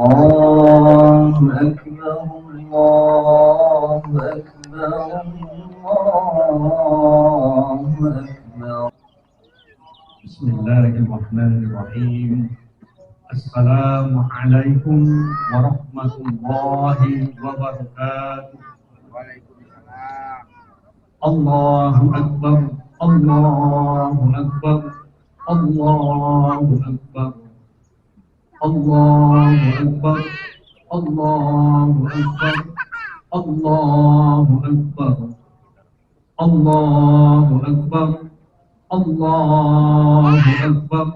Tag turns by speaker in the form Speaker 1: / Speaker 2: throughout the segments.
Speaker 1: الله أكبر الله أكبر الله أكبر. بسم الله الرحمن الرحيم. السلام عليكم ورحمة الله وبركاته.
Speaker 2: Waalaikumsalam.
Speaker 1: الله أكبر الله أكبر الله أكبر الله أكبر الله أكبر الله أكبر الله أكبر الله أكبر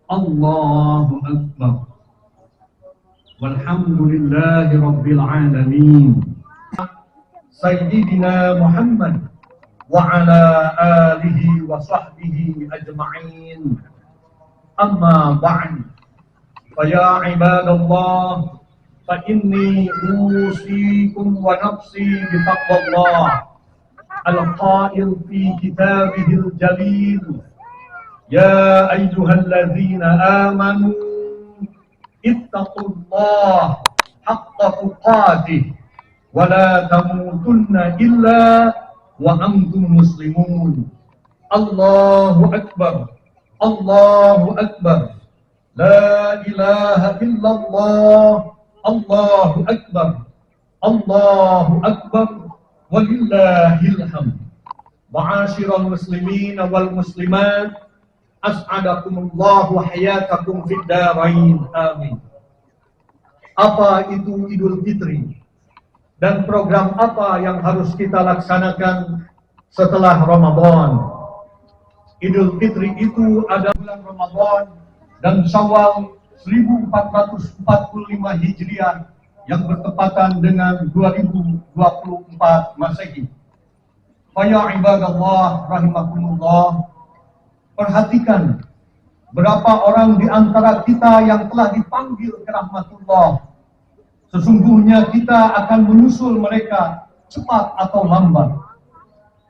Speaker 1: الله أكبر. والحمد لله رب العالمين. سيدنا محمد وعلى آله وصحبه أجمعين. أما بعد، فيا عباد الله، فإني أوصيكم ونفسي بتقوى الله القائل في كتابه الجليل: يا أيها الذين آمنوا اتقوا الله حق تقاته ولا تموتن إلا وأنتم مسلمون. الله أكبر الله أكبر لا إله إلا الله الله أكبر الله أكبر ولله الحمد. معاشر المسلمين والمسلمات، as'adakumullahu hayatakum fid darain, amin. Apa itu Idul Fitri? Dan program apa yang harus kita laksanakan setelah Ramadan? Idul Fitri itu adalah bulan Ramadan dan Syawal 1445 Hijriah yang bertepatan dengan 2024 Masehi. Ya ibadallah rahimakumullah, perhatikan berapa orang di antara kita yang telah dipanggil ke rahmatullah. Sesungguhnya kita akan menyusul mereka cepat atau lambat.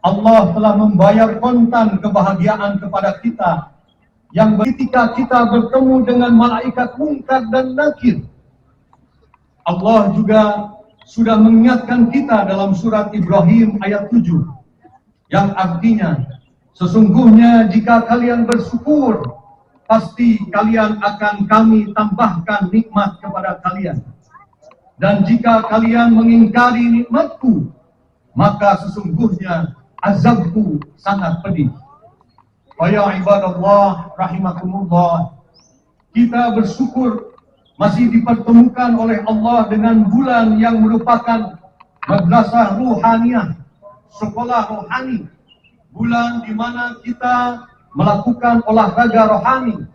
Speaker 1: Allah telah membayar kontan kebahagiaan kepada kita yang ketika kita bertemu dengan malaikat Munkar dan Nakir. Allah juga sudah mengingatkan kita dalam surat Ibrahim ayat 7 yang artinya, sesungguhnya jika kalian bersyukur, pasti kalian akan kami tambahkan nikmat kepada kalian. Dan jika kalian mengingkari nikmatku, maka sesungguhnya azabku sangat pedih. Ya ibadallah rahimakumullah, kita bersyukur masih dipertemukan oleh Allah dengan bulan yang merupakan madrasah ruhaniyah, sekolah rohani, bulan di mana kita melakukan olahraga rohani,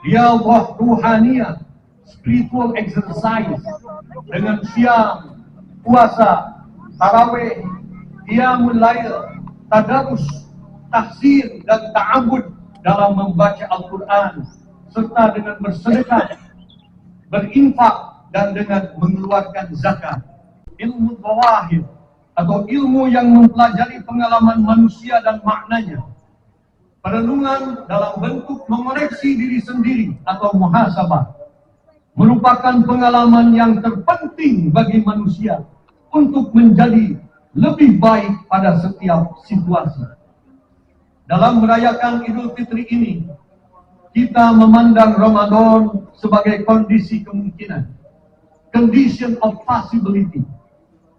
Speaker 1: riyadhah ruhaniyah, spiritual exercise dengan siam, puasa, tarawih, qiyamul lail, tadarus, tahsin dan ta'abud dalam membaca Al-Quran, serta dengan bersedekah, berinfak dan dengan mengeluarkan zakat. Ilmu zawahir atau ilmu yang mempelajari pengalaman manusia dan maknanya. Perenungan dalam bentuk mengoreksi diri sendiri atau muhasabah merupakan pengalaman yang terpenting bagi manusia untuk menjadi lebih baik pada setiap situasi. Dalam merayakan Idul Fitri ini, kita memandang Ramadan sebagai kondisi kemungkinan, condition of possibility,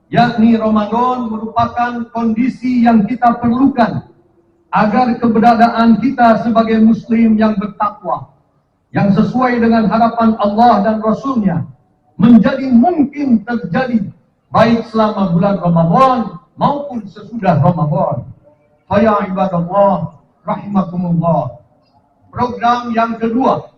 Speaker 1: yakni Ramadan merupakan kondisi yang kita perlukan agar keberadaan kita sebagai muslim yang bertakwa, yang sesuai dengan harapan Allah dan Rasulnya, menjadi mungkin terjadi baik selama bulan Ramadan maupun sesudah Ramadan. Ya ibadallah rahimakumullah, program yang kedua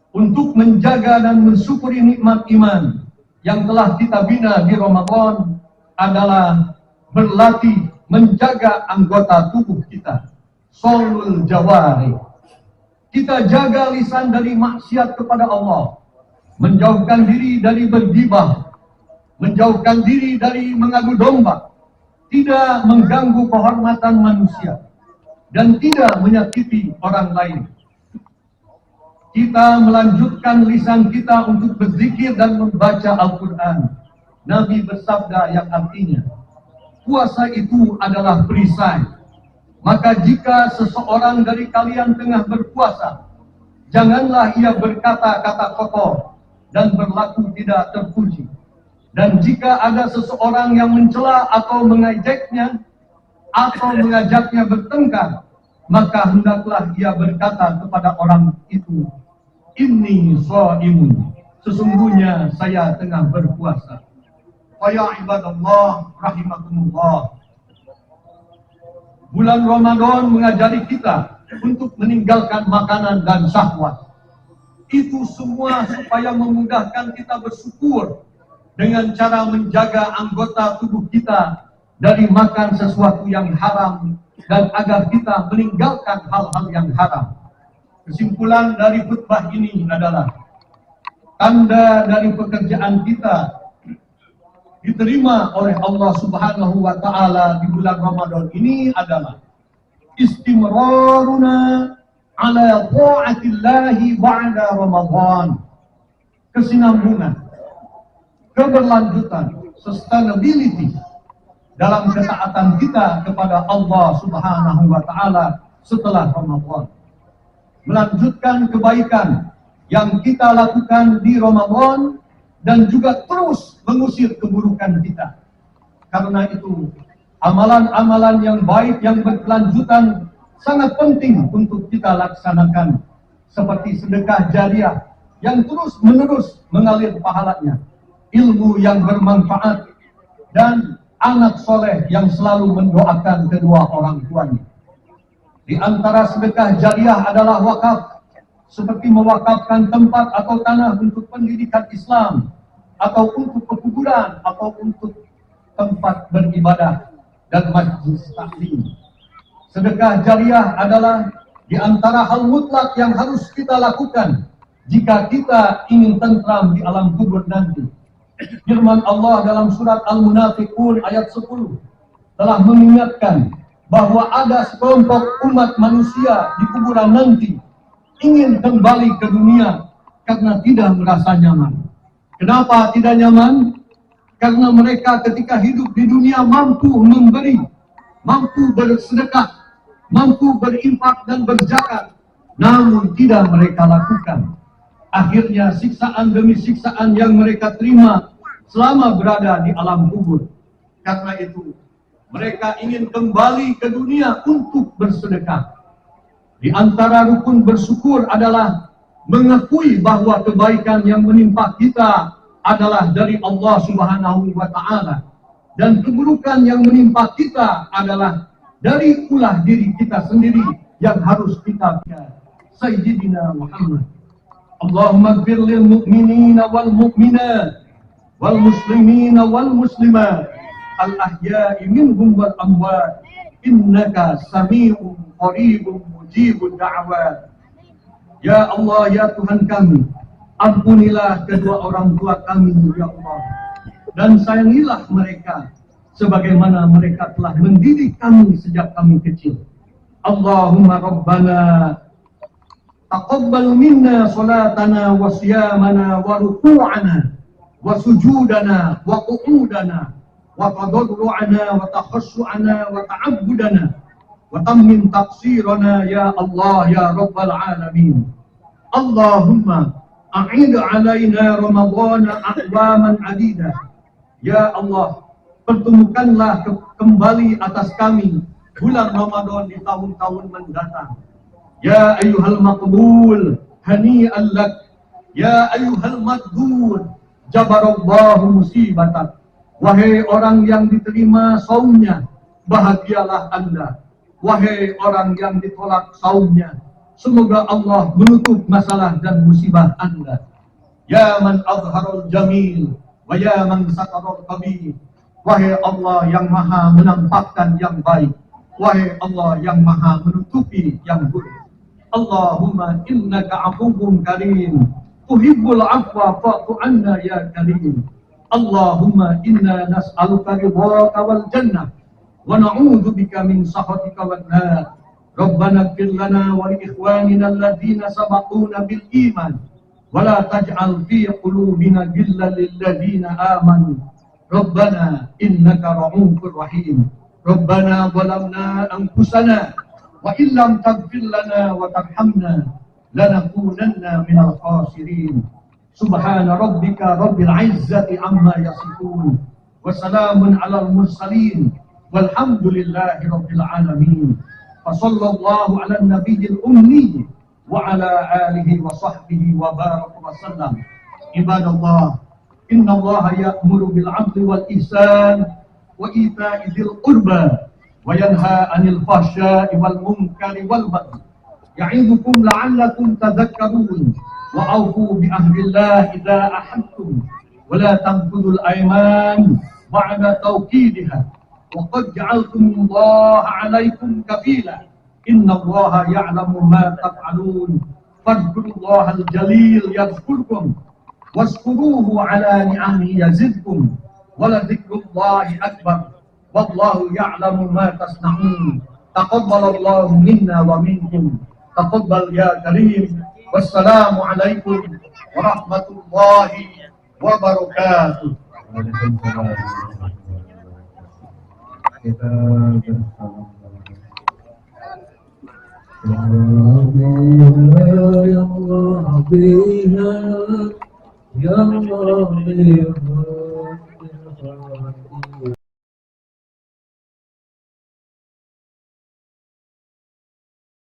Speaker 1: untuk menjaga dan mensyukuri nikmat iman yang telah kita bina di Ramadan adalah berlatih menjaga anggota tubuh kita, shaulul jawari. Kita jaga lisan dari maksiat kepada Allah, menjauhkan diri dari bergibah, menjauhkan diri dari mengadu domba, tidak mengganggu kehormatan manusia, dan tidak menyakiti orang lain. kita melanjutkan lisan kita untuk berzikir dan membaca Al-Quran. Nabi bersabda yang artinya, puasa itu adalah perisai. Maka jika seseorang dari kalian tengah berpuasa, janganlah ia berkata-kata kotor dan berlaku tidak terpuji. Dan jika ada seseorang yang mencela atau mengejeknya atau mengajaknya bertengkar, maka hendaklah ia berkata kepada orang itu, inni shaimun, sesungguhnya saya tengah berpuasa. Ya ibadallah rahimakumullah. Bulan Ramadan mengajari kita untuk meninggalkan makanan dan syahwat. Itu semua supaya memudahkan kita bersyukur dengan cara menjaga anggota tubuh kita dari makan sesuatu yang haram dan agar kita meninggalkan hal-hal yang haram. Kesimpulan dari khutbah ini adalah tanda dari pekerjaan kita diterima oleh Allah Subhanahu wa Ta'ala di bulan Ramadan ini adalah istimraruna ala ta'atillahi ba'da Ramadan. Kesinambungan, keberlanjutan, sustainability dalam ketaatan kita kepada Allah Subhanahu wa Ta'ala setelah Ramadan. Melanjutkan kebaikan yang kita lakukan di Ramadan dan juga terus mengusir keburukan kita. Karena itu, amalan-amalan yang baik yang berkelanjutan sangat penting untuk kita laksanakan, seperti sedekah jariah yang terus-menerus mengalir pahalanya, ilmu yang bermanfaat, dan anak soleh yang selalu mendoakan kedua orang tuanya. Di antara sedekah jariah adalah wakaf, seperti mewakafkan tempat atau tanah untuk pendidikan Islam, atau untuk pekuburan, atau untuk tempat beribadah dan majlis taklim. Sedekah jariah adalah di antara hal mutlak yang harus kita lakukan jika kita ingin tentram di alam kubur nanti. Firman Allah dalam surat Al-Munafiqun ayat 10 telah mengingatkan bahwa ada sekelompok umat manusia di kuburan nanti ingin kembali ke dunia karena tidak merasa nyaman. Kenapa tidak nyaman? Karena mereka ketika hidup di dunia mampu memberi, mampu bersedekah, mampu berinfak dan berzakat, namun tidak mereka lakukan. Akhirnya siksaan demi siksaan yang mereka terima selama berada di alam kubur. Karena itu, mereka ingin kembali ke dunia untuk bersedekah. Di antara rukun bersyukur adalah mengakui bahwa kebaikan yang menimpa kita adalah dari Allah Subhanahu wa Ta'ala, dan keburukan yang menimpa kita adalah dari ulah diri kita sendiri yang harus kita jaga. Sayyidina Muhammad. Allahumma ighfir lil mu'minina wal mu'minat wal muslimina wal muslimat al ahya'i minhum wal amwat innaka sami'un qaribun mujibud da'wat. Ya Allah, ya Tuhan kami, ampunilah kedua orang tua kami, ya Allah, dan sayangilah mereka sebagaimana mereka telah mendidik kami sejak kami kecil. Allahumma Rabbana taqabbal minna salatana wa siyamana wa ruku'ana wa sujudana wa qu'udana wa tadarru'ana wa takhassu'ana wa ta'abbudana wa tammim taqsirana ya Allah ya Rabbal Alamin. Allahumma a'id alaina Ramadana a'waman adidah. Ya Allah, pertemukanlah kembali atas kami bulan Ramadan di tahun-tahun mendatang. Ya ayyuhal maqbul hani'an lak, ya ayyuhal madhur jabarallahu musibatak. Wahai orang yang diterima saumnya, bahagialah Anda. Wahai orang yang ditolak saumnya, semoga Allah menutup masalah dan musibah Anda. Ya man azharul jamil wa ya man satarul qabih. Wahai Allah yang maha menampakkan yang baik, wahai Allah yang maha menutupi yang buruk. Allahumma innaka afuwwun karim, tuhibbul afwa fa'fu anna ya karim. Allahumma inna nas'aluka ridhaka wal jannah wa na'udzubika min sakhatika wan nar. Rabbana ighfir lana wa li ikhwanina alladhina sabaquna bil iman wa la taj'al fi qulubina ghillan lil ladzina amanu Rabbana innaka ra'ufur rahim. Rabbana zalamna anfusana wa illam taghfir lana wa tarhamna lanakunanna minal khasirin. Subhana rabbika rabbil izzati amma yasifun wa salamun alal mursalin walhamdulillahi rabbil alamin. Sallallahu ala nabiyil ummi wa ala alihi wa sahbihi wa baraka wa sallam. Ibadallah, inna Allah ya'muru bil 'adli wal ihsan wa ita'i dzil qurba wa yanha 'anil fahsya'i wal munkari wal baghi. Ya'idukum la'allakum tadhakkarun wa awfu bi ahdillah idza ahadtum wa la tanqudul ayman ba'da tawkidiha wa qad ja'altumullaha 'alaykum kafila innallaha ya'lamu ma taf'alun fadhkurullahal jalil yadhkurkum waskuruhu 'ala ni'amihi yazidkum wa la dzikrullahi akbar wallahu ya'lamu ma tasna'un. Taqabbalallahu minna wa minkum. Taqabbal ya karim. Wassalamu alaikum warahmatullahi wabarakatuh.
Speaker 3: Waalaikumsalam. Kita bersama. Ya Allah, ya Allah, ya Allah.